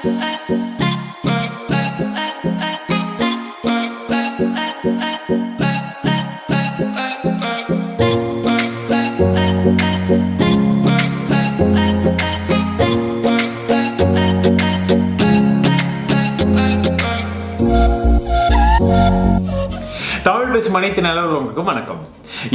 தமிழ் பேசும் அனைத்து நல்லவர்களுக்கும் வணக்கம்.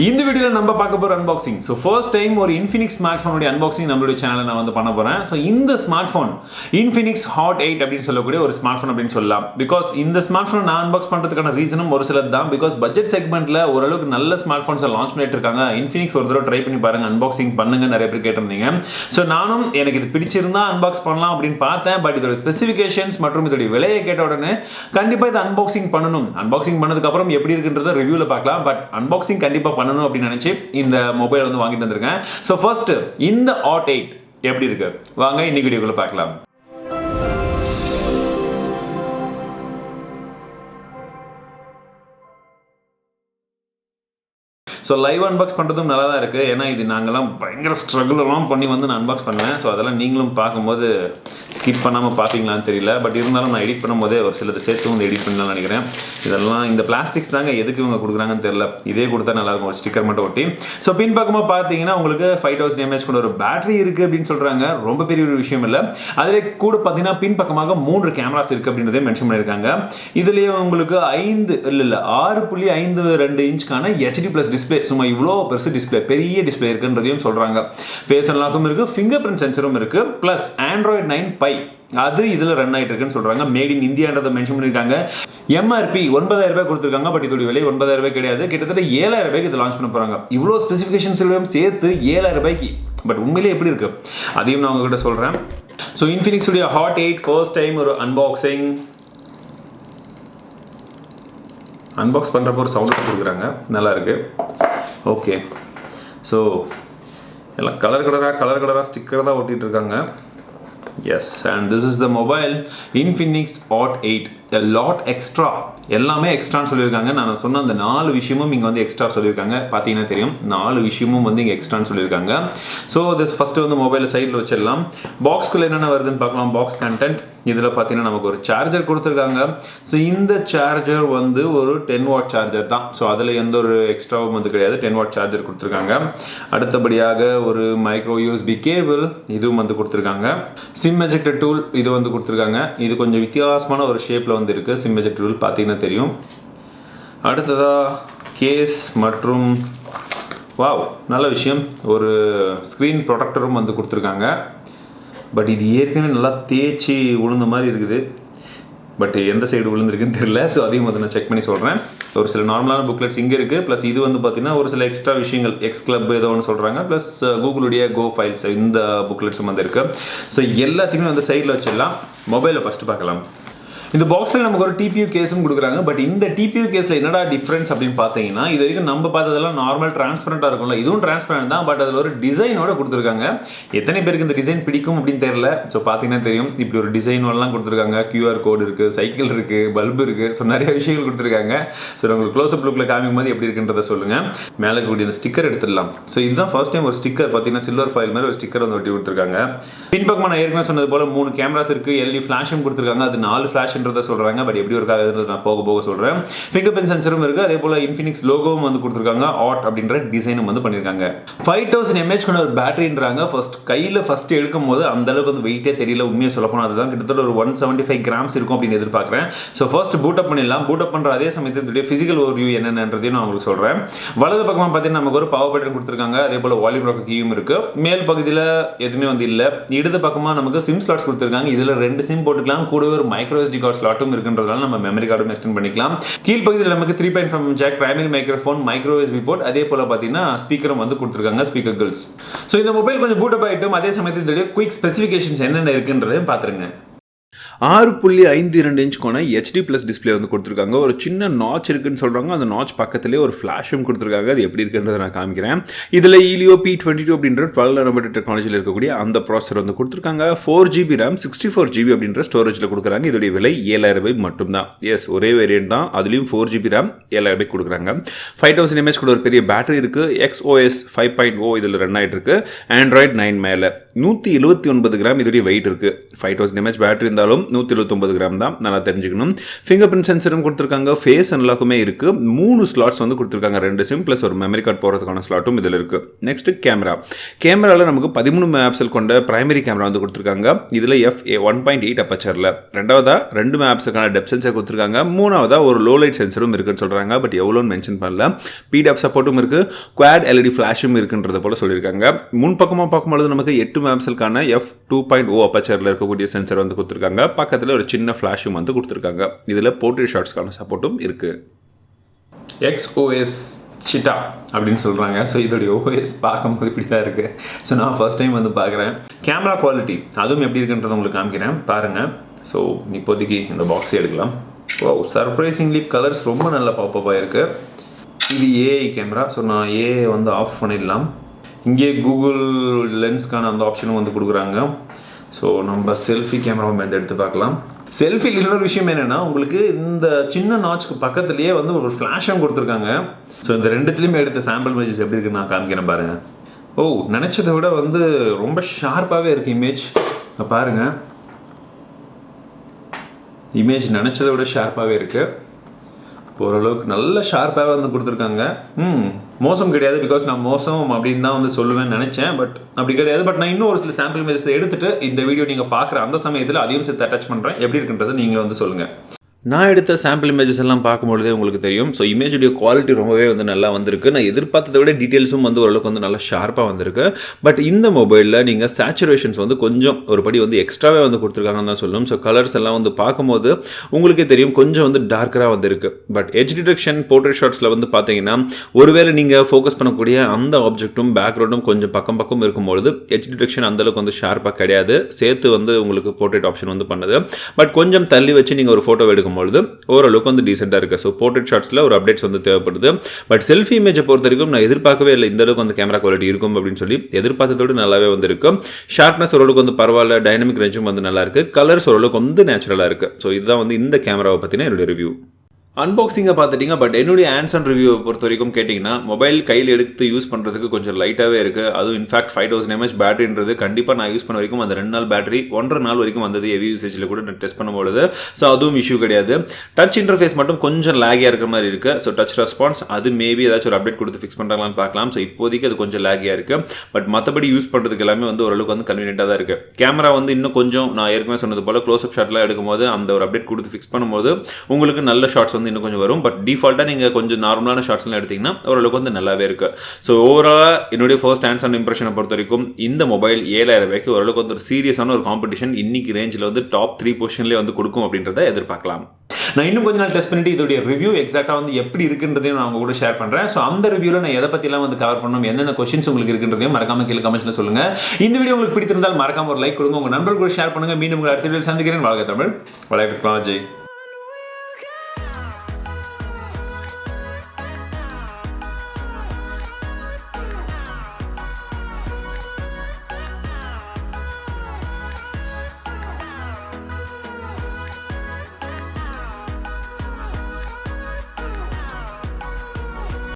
இந்த வீடியோவில் நம்ம பார்க்க போகிற அன்பாக்சிங். ஸோ ஃபர்ஸ்ட் டைம் ஒரு இன்ஃபினிக்ஸ் ஸ்மார்ட் ஃபோனுடைய அன்பாக்சிங் நம்மளுடைய சேனலில் நான் வந்து பண்ண போகிறேன். ஸோ இந்த ஸ்மார்ட் ஃபோன் இன்ஃபினிக்ஸ் ஹாட் 8 அப்படின்னு சொல்லக்கூடிய ஒரு ஸ்மார்ட் ஃபோன் அப்படின்னு சொல்லலாம். பிகாஸ் இந்த ஸ்மார்ட் ஃபோன் நான் அன்பாக்ஸ் பண்ணுறதுக்கான ரீசனும் ஒரு சிலர் தான். பிகாஸ் பட்ஜெட் செக்மெண்ட்டில் ஓரளவுக்கு நல்ல ஸ்மார்ட் ஃபோன்ஸை லான்ச் பண்ணிட்டு இருக்காங்க. இன்ஃபினிக்ஸ் ஒரு தடவை ட்ரை பண்ணி பாருங்கள், அன்பாக்சிங் பண்ணுங்க, நிறைய பேர் கேட்டிருந்தீங்க. ஸோ நானும் எனக்கு இது பிடிச்சிருந்தா அன்பாக்ஸ் பண்ணலாம் அப்படின்னு பார்த்தேன். பட் இதோட ஸ்பெசிஃபிகேஷன்ஸ் மற்றும் இதோடைய விலையை கேட்ட உடனே கண்டிப்பாக இதை அன்பாக்சிங் பண்ணணும். அன்பாக்சிங் பண்ணதுக்கப்புறம் எப்படி இருக்குன்றத ரிவ்யூவில் பார்க்கலாம். பட் அன்பாக்சிங் கண்டிப்பாக பண்ணணும் அப்படின்னு நினச்சி இந்த மொபைல் வந்து வாங்கிட்டு வந்திருக்கேன். ஸோ ஃபர்ஸ்ட் இந்த ஹாட் 8 எப்படி இருக்கு வாங்க இன்னைக்கு வீடியோக்குள்ள பார்க்கலாம். ஸோ லைவ் அன்பாக்ஸ் பண்ணுறதும் நல்லா தான் இருக்குது. ஏன்னா இது நாங்கள்லாம் பயங்கர ஸ்ட்ரகிள்லாம் பண்ணி வந்து நான் அன்பாக்ஸ் பண்ணுவேன். ஸோ அதெல்லாம் நீங்களும் பார்க்கும்போது ஸ்கிப் பண்ணாமல் பார்ப்பீங்களான்னு தெரியல. பட் இருந்தாலும் நான் எடிட் பண்ணும்போதே ஒரு சிலது சேர்த்து வந்து எடிட் பண்ணலாம்னு நினைக்கிறேன். இதெல்லாம் இந்த பிளாஸ்டிக்ஸ் தாங்க எதுக்கு இவங்க கொடுக்குறாங்கன்னு தெரியல. இதே கொடுத்தா நல்லாயிருக்கும், ஒரு ஸ்டிக்கர் மட்டும் ஒட்டி. ஸோ பின் பக்கமாக பார்த்தீங்கன்னா உங்களுக்கு 5000 mAh கொண்ட ஒரு பேட்டரி இருக்குது அப்படின்னு சொல்கிறாங்க. ரொம்ப பெரிய ஒரு விஷயம் இல்லை. அதில் கூட பார்த்தீங்கன்னா பின் பக்கமாக 3 கேமராஸ் இருக்குது அப்படின்றதே மென்ஷன் பண்ணியிருக்காங்க. இதுலேயே உங்களுக்கு 6.52 இன்ச்சுக்கான HD+ டிஸ்பிளே, சும்மா இவ்வளோ பெருசு டிஸ்பிளே, பெரிய டிஸ்பிளே இருக்குன்றதையும் சொல்கிறாங்க. ஃபேஸ் அன்லாக்கும் இருக்குது, ஃபிங்கர் பிரிண்ட் சென்சரும் இருக்குது, ப்ளஸ் Android 9 Pie அது இதில் ரன் ஆகிட்டு இருக்குன்னு சொல்கிறாங்க. மேட் இன் இந்தியான்றதை மென்ஷன் பண்ணியிருக்காங்க. MRP 9000 ரூபாய் கொடுத்துருக்காங்க. பட் இதோட விலை 9000 ரூபாய் கிடையாது, கிட்டத்தட்ட 7000 ரூபாய்க்கு இது லான்ச் பண்ண போகிறாங்க. இவ்வளோ ஸ்பெசிஃபிகேஷன்ஸ் சேர்த்து 7000 ரூபாய்க்கு. பட் உண்மையிலே எப்படி இருக்கு அதையும் நான் உங்ககிட்ட சொல்கிறேன். ஸோ இன்ஃபினிக்ஸ் உடைய ஹாட் 8 ஃபர்ஸ்ட் டைம் ஒரு அன்பாக்சிங். அன்பாக்ஸ் பண்ணுறப்போ ஒரு சவுண்ட் கொடுக்குறாங்க, நல்லா இருக்கு. ஓகே, ஸோ எல்லாம் கலர் கலராக ஸ்டிக்கர் தான் ஒட்டிகிட்டு இருக்காங்க. Yes, and this is the mobile Infinix Hot 8, a lot extra. எல்லாமே எக்ஸ்ட்ரான்னு சொல்லியிருக்காங்க. நான் சொன்ன அந்த 4 விஷயமும் இங்கே வந்து எக்ஸ்ட்ரா சொல்லியிருக்காங்க. பார்த்தீங்கன்னா தெரியும், 4 விஷயமும் வந்து இங்கே எக்ஸ்ட்ரான்னு சொல்லியிருக்காங்க. ஸோ திஸ் ஃபஸ்ட்டு வந்து மொபைலை சைடில் வச்சிடலாம். பாக்ஸ்குள்ளே என்னென்ன வருதுன்னு பார்க்கலாம். பாக்ஸ் கண்டென்ட் இதில் பார்த்தீங்கன்னா நமக்கு ஒரு சார்ஜர் கொடுத்துருக்காங்க. ஸோ இந்த சார்ஜர் வந்து ஒரு 10 வாட் சார்ஜர் தான். ஸோ அதில் எந்த ஒரு எக்ஸ்ட்ராவும் வந்து கிடையாது, 10 வாட் சார்ஜர் கொடுத்துருக்காங்க. அடுத்தபடியாக ஒரு மைக்ரோ USB கேபிள் இதுவும் வந்து கொடுத்துருக்காங்க. சிம் எஜெக்டர் டூல் இது வந்து கொடுத்துருக்காங்க. இது கொஞ்சம் வித்தியாசமான ஒரு ஷேப்பில் வந்து இருக்குது. சிம் எஜெக்டர் டூல் பார்த்தீங்கன்னா தெரியும். அடுத்ததாக கேஸ் மற்றும் வாவ் நல்ல விஷயம், ஒரு ஸ்க்ரீன் ப்ரொடெக்டரும் வந்து கொடுத்துருக்காங்க. பட் இது ஏற்கனவே நல்லா தேய்ச்சி விழுந்த மாதிரி இருக்குது. பட் எந்த சைடு விழுந்திருக்குன்னு தெரியல. ஸோ அதையும் வந்து நான் செக் பண்ணி சொல்கிறேன். ஒரு சில நார்மலான புக்லெட்ஸ் இங்கே இருக்குது. ப்ளஸ் இது வந்து பார்த்தீங்கன்னா ஒரு சில எக்ஸ்ட்ரா விஷயங்கள் எக்ஸ் கிளப் ஏதோ ஒன்று சொல்கிறாங்க. ப்ளஸ் கூகுளுடைய கோ ஃபைல்ஸ் இந்த புக்லெட்ஸும் வந்து இருக்குது. ஸோ எல்லாத்தையுமே வந்து சைடில் வச்சிடலாம். மொபைலை ஃபஸ்ட்டு பார்க்கலாம். இந்த பாக்ஸில் நமக்கு ஒரு TPU கேஸும் கொடுக்குறாங்க. பட் இந்த TPU கேஸில் என்னடா டிஃப்ரென்ஸ் அப்படின்னு பார்த்தீங்கன்னா, இது வரைக்கும் நம்ம பார்த்ததெல்லாம் நார்மல் டிரான்ஸ்பரண்ட்டாக இருக்கும்ல, இதுவும் டிரான்ஸ்பரண்ட் தான். பட் அதில் ஒரு டிசைனோட கொடுத்துருக்காங்க. எத்தனை பேருக்கு இந்த டிசைன் பிடிக்கும் அப்படின்னு தெரியல. ஸோ பார்த்தீங்கன்னா தெரியும், இப்படி ஒரு டிசைனெல்லாம் கொடுத்துருக்காங்க. QR கோடு இருக்குது, சைக்கிள் இருக்குது, பல்பு இருக்குது. ஸோ நிறைய விஷயங்கள் கொடுத்துருக்காங்க. ஸோ உங்களுக்கு க்ளோஸ்அப் லுக்கில் காமிக்கும் போது எப்படி இருக்குன்றதை சொல்லுங்கள். மேலே கூடிய இந்த ஸ்டிக்கர் எடுத்துடலாம். ஸோ இதுதான் ஃபர்ஸ்ட் டைம் ஒரு ஸ்டிக்கர் பார்த்தீங்கன்னா சில்வர் ஃபாயில் மாதிரி ஒரு ஸ்டிக்கர் வந்து ஒட்டி கொடுத்துருக்காங்க. பின்பக்கமாக நான் ஏற்கனவே சொன்னது போல் 3 கேமராஸ் இருக்குது, LED ஃப்ளாஷும் கொடுத்துருக்காங்க. அது 4 ஃப்ளாஷ் சொல்றாங்க. பட் எப்படி ஒரு காரணத்தை நான் போக சொல்றேன். ஃபிங்கர் பிரிண்ட் சென்சரும் இருக்கு. அதே போல இன்ஃபினிக்ஸ் லோகோவும் வந்து கொடுத்திருக்காங்க. ஹாட் அப்படின்ற டிசைனும் வந்து பண்ணிருக்காங்க. 5000 mAh கொண்ட ஒரு பேட்டரின்றாங்க. ஃபர்ஸ்ட் எடுக்கும் போது அந்த அளவுக்கு வந்து வெயிட்டே தெரியல. உண்மையை சொல்ல போனா அதுதான் கிட்டத்தட்ட ஒரு 175 கிராம்ஸ் இருக்கும் அப்படின்னு எதிர்பார்க்கிறேன். ஸோ ஃபர்ஸ்ட் பூட் அப் பண்ணிடலாம். பூட் அப் பண்ற அதே சமயத்தில் பிசிக்கல் ஓவர்வியூ என்னன்றதையும் நான் உங்களுக்கு சொல்றேன். வலது பக்கமா பார்த்தீங்கன்னா நமக்கு ஒரு பவர் பட்டன் கொடுத்திருக்காங்க. அதே போல வால்யூம் ராக் கீயும் இருக்கு. மேல் பகுதியில் எதுவுமே வந்து இல்ல. இடது பக்கமா நமக்கு சிம் ஸ்லாட்ஸ் கொடுத்திருக்காங்க. இதுல 2 சிம் போட்டுக்கலாம். கூடவே ஒரு மைக்ரோ SD கார்டு ஸ்லாட்டும் இருக்குன்றதால நம்ம மெமரி கார்டும் எக்ஸ்டெண்ட் பண்ணிக்கலாம். கீழ் பகுதியில் நமக்கு 3.5 jack, primary microphone, micro USB port, அதே போல பார்த்தீங்கன்னா ஸ்பீக்கரும் வந்து கொடுத்துருக்காங்க, ஸ்பீக்கர் கிரில்ஸ். ஸோ இந்த மொபைல் கொஞ்சம் பூட் அப் ஆகிட்டும். அதே சமயத்தில் குயிக் ஸ்பெசிஃபிகேஷன்ஸ் என்னென்ன இருக்குன்றதையும் பார்த்துருங்க. 6.52 இன்ச் கொண்ட HD+ டிஸ்பிளே வந்து கொடுத்துருக்காங்க. ஒரு சின்ன நாச் இருக்குன்னு சொல்கிறாங்க. அந்த நாச் பக்கத்துலேயே ஒரு ஃப்ளாஷும் கொடுத்துருக்காங்க. அது எப்படி இருக்குன்றதை நான் காமிக்கிறேன். இதில் Helio P22 அப்படின்ற 12 nanometer டெக்னாலஜியில் இருக்கக்கூடிய அந்த ப்ராசஸர் வந்து கொடுத்துருக்காங்க. 4GB RAM 64GB அப்படின்ற ஸ்டோரேஜில் கொடுக்குறாங்க. இதோடைய விலை 7000 ரூபாய் மட்டும்தான். எஸ், ஒரே வேரியன்ட் தான். அதுலேயும் 4GB RAM 7000 ரூபாய்க்கு கொடுக்குறாங்க. 5000 mAh கூட ஒரு பெரிய பேட்டரி இருக்குது. XOS 5.0 இதில் ரன் ஆகிட்டு இருக்கு. Android 9 மேலே 179 கிராம் இதோடைய வெயிட் இருக்குது. 5000 mAh பேட்டரி இருந்தாலும் இருந்தாலும் 129 கிராம் தான், நல்லா தெரிஞ்சுக்கணும். ஃபிங்கர் பிரிண்ட் சென்சரும் கொடுத்துருக்காங்க, ஃபேஸ் அன்லாக்குமே இருக்குது. 3 ஸ்லாட்ஸ் வந்து கொடுத்துருக்காங்க, 2 சிம் ப்ளஸ் ஒரு மெமரி கார்டு போகிறதுக்கான ஸ்லாட்டும் இதில் இருக்குது. நெக்ஸ்ட் கேமராவில் நமக்கு 13 மெகாபிக்சல் கொண்ட பிரைமரி கேமரா வந்து கொடுத்துருக்காங்க. இதில் f1.8 அப்பச்சரில். ரெண்டாவதாக 2 மெகாபிக்சலுக்கான டெப்த் சென்சர் கொடுத்துருக்காங்க. மூணாவதாக ஒரு லோ லைட் சென்சரும் இருக்குன்னு சொல்கிறாங்க, பட் எவ்வளோன்னு மென்ஷன் பண்ணல. PDF சப்போர்ட்டும் இருக்குது, குவாட் LED ஃப்ளாஷும் இருக்குன்றத போல சொல்லியிருக்காங்க. முன் பக்கமாக பார்க்கும்போது நமக்கு 8 மெகாபிக்சலுக்கான f2.0 அப்பச்சரில் இருக்கக்கூடிய சென்சர் வந்து கொடுத்துருக்காங்க. பக்கத்தில் ஒரு சின்ன ஃப்ளாஷும் வந்து கொடுத்துருக்காங்க. இதில் போர்ட்ரேட் ஷாட்ஸ்க்கான சப்போர்ட்டும் இருக்குது. XOS சிட்டா அப்படின்னு சொல்கிறாங்க. ஸோ இதோடைய OS பார்க்கும்போது இப்படி தான் இருக்குது. ஸோ நான் ஃபர்ஸ்ட் டைம் வந்து பார்க்குறேன். கேமரா குவாலிட்டி அதுவும் எப்படி இருக்குன்றதை உங்களுக்கு காமிக்கிறேன் பாருங்கள். ஸோ இப்போதைக்கு இந்த பாக்ஸே எடுக்கலாம். ஓ, சர்ப்ரைசிங்லி கலர்ஸ் ரொம்ப நல்ல பாப்பப்பாக இருக்குது. இது ஏஐ கேமரா. ஸோ நான் ஏஐ வந்து ஆஃப் பண்ணிடலாம். இங்கே கூகுள் லென்ஸ்க்கான அந்த ஆப்ஷனும் வந்து கொடுக்குறாங்க. ஸோ நம்ம செல்ஃபி கேமராவும் வந்து எடுத்து பார்க்கலாம். செல்ஃபியில் இன்னொரு விஷயம் என்னென்னா, உங்களுக்கு இந்த சின்ன நாட்ச்க்கு பக்கத்துலேயே வந்து ஒரு ஃப்ளாஷும் கொடுத்துருக்காங்க. ஸோ இந்த ரெண்டுத்துலேயுமே எடுத்த சாம்பிள் இமேஜஸ் எப்படி இருக்குன்னு நான் காமிக்கிறேன் பாருங்கள். ஓ, நினச்சதை விட வந்து ரொம்ப ஷார்ப்பாகவே இருக்குது இமேஜ். பாருங்கள், இமேஜ் நினச்சதை விட ஷார்ப்பாகவே இருக்குது. ஓரளவுக்கு நல்ல ஷார்ப்பாகவே வந்து கொடுத்துருக்காங்க. மோசம் கிடையாது, பிகாஸ் நான் மோசம் அப்படின்னு தான் வந்து சொல்லுவேன்னு நினச்சேன். பட் அப்படி கிடையாது. பட் நான் இன்னும் ஒரு சில சாம்பிள் இமேஜஸ் எடுத்துகிட்டு இந்த வீடியோ நீங்கள் பார்க்குற அந்த சமயத்தில் அதையும் சேர்த்து அட்டாச் பண்ணுறேன். எப்படி இருக்குன்றதை நீங்கள் வந்து சொல்லுங்கள். நான் எடுத்த சாம்பிள் இமேஜஸ் எல்லாம் பார்க்கும்பொழுதே உங்களுக்கு தெரியும். ஸோ இமேஜுடைய குவாலிட்டி ரொம்பவே வந்து நல்லா வந்திருக்கு. நான் எதிர்பார்த்ததை விட டீட்டெயில்ஸும் வந்து ஓரளவுக்கு வந்து நல்லா ஷார்ப்பாக வந்திருக்கு. பட் இந்த மொபைலில் நீங்கள் சேச்சுரேஷன்ஸ் வந்து கொஞ்சம் ஒரு படி வந்து எக்ஸ்ட்ராவே வந்து கொடுத்துருக்காங்கன்னு தான் சொல்லணும். ஸோ கலர்ஸ் எல்லாம் வந்து பார்க்கும்போது உங்களுக்கே தெரியும் கொஞ்சம் வந்து டார்க்கராக வந்திருக்கு. பட் எட்ஜ் டிடெக்ஷன் போர்ட்ரேட் ஷாட்ஸில் வந்து பார்த்தீங்கன்னா, ஒருவேளை நீங்கள் ஃபோக்கஸ் பண்ணக்கூடிய அந்த ஆப்ஜெக்ட்டும் பேக்ரவுண்டும் கொஞ்சம் பக்கம் இருக்கும்பொழுது எட்ஜ் டிடெக்ஷன் அந்தளவுக்கு வந்து ஷார்ப்பாக கிடையாது. சேர்த்து வந்து உங்களுக்கு போர்ட்ரேட் ஆப்ஷன் வந்து பண்ணுது. பட் கொஞ்சம் தள்ளி வச்சு நீங்கள் ஒரு ஃபோட்டோ எடுக்கும் பொழுது ஓரளவுக்கு வந்து டீசெண்டாக இருக்குது. ஸோ போர்ட்ரேட் ஷாட்ஸில் ஒரு அப்டேட்ஸ் வந்து தேவைப்படுது. பட் செல்ஃபி இமேஜை பொறுத்த வரைக்கும் நான் எதிர்பார்க்கவே இல்லை இந்த அளவுக்கு வந்து கேமரா குவாலிட்டி இருக்கும் அப்படின்னு சொல்லி. எதிர்பார்த்ததோடு நல்லாவே வந்து இருக்கும். ஷார்ப்னஸ் ஓரளவுக்கு வந்து பரவாயில்ல, டைனமிக் ரேஞ்சும் வந்து நல்லா இருக்குது. கலர்ஸ் ஓரளவுக்கு வந்து நேச்சுரலாக இருக்குது. ஸோ இதுதான் வந்து இந்த கேமராவை பற்றின என்னுடைய ரிவ்யூ. அன்பாக்சிங்கை பார்த்துட்டிங்க. பட் என்னுடைய ஹேண்ட்ஸ் ஆன் ரிவ்யூவை பொறுத்த வரைக்கும் கேட்டிங்கன்னா, மொபைல் கையில் எடுத்து யூஸ் பண்ணுறதுக்கு கொஞ்சம் லைட்டாகவே இருக்குது. அதுவும் இன்ஃபேக்ட் 5000 mAh பேட்டரின்றது கண்டிப்பாக நான் யூஸ் பண்ண வரைக்கும் அந்த 2 நாள் பேட்டரி 1.5 நாள் வரைக்கும் வந்தது ஹெவி யூசேஜில் கூட நான் டெஸ்ட் பண்ணும்பொழுது. ஸோ அதுவும் இஷ்யூ கிடையாது. டச் இன்டர்ஃபேஸ் மட்டும் கொஞ்சம் லேகியாக இருக்கிற மாதிரி இருக்குது. ஸோ டச் ரெஸ்பான்ஸ் அது மேபி ஏதாச்சும் ஒரு அப்டேட் கொடுத்து ஃபிக்ஸ் பண்ணுறாங்களான்னு பார்க்கலாம். ஸோ இப்போதைக்கு அது கொஞ்சம் லேகியாக இருக்குது. பட் மற்றபடி யூஸ் பண்ணுறதுக்கு எல்லாமே வந்து ஓரளவுக்கு வந்து கன்வீனியன்ட்டாக தான் இருக்குது. கேமரா வந்து இன்னும் கொஞ்சம் நான் ஏற்கனவே சொன்னது போல் க்ளோஸ் அப் ஷாட்லாம் எடுக்கும்போது அந்த ஒரு அப்டேட் கொடுத்து ஃபிக்ஸ் பண்ணும்போது உங்களுக்கு நல்ல ஷாட்ஸ் வந்து இன்னும் கொஞ்சம் வரும். பட் டிஃபால்ட்டாக நீங்கள் கொஞ்சம் நார்மலான ஷார்ட்ஸ்லாம் எடுத்திங்கன்னா ஓரளவுக்கு வந்து நல்லாவே இருக்குது. ஸோ ஓவராலாக என்னுடைய ஃபர்ஸ்ட் ஹேண்ட்ஸ் ஆன் இம்ப்ரெஷனை பொறுத்த வரைக்கும் இந்த மொபைல் 7000 ரூபாய்க்கு ஓரளவுக்கு வந்து ஒரு சீரியஸான ஒரு காம்படிஷன் இன்னைக்கு ரேஞ்சில் வந்து டாப் 3 பொசிஷன்லேயே வந்து கொடுக்கும் அப்படின்றத எதிர்பார்க்கலாம். நான் இன்னும் கொஞ்ச நாள் டெஸ்ட் பண்ணிட்டு இதோடைய ரிவ்யூ எக்ஸாக்டாக வந்து எப்படி இருக்குன்றதையும் நான் உங்க கூட ஷேர் பண்ணுறேன். ஸோ அந்த ரிவ்யூவில் நான் எதை பற்றிலாம் வந்து கவர் பண்ணணும், என்னென்ன கொஸ்டின்ஸ் உங்களுக்கு இருக்குன்றதையும் மறக்காம கீழே கமெண்ட்ஸில் சொல்லுங்கள். இந்த வீடியோ உங்களுக்கு பிடித்திருந்தால் மறக்காம ஒரு லைக் கொடுங்க, உங்கள் நண்பர்கள் கூட ஷேர் பண்ணுங்கள். மீண்டும் உங்கள் அடுத்த வீடியோ சந்திக்கிறேன். வாழ்க தமிழ், வளர்க டெக்னாலஜி.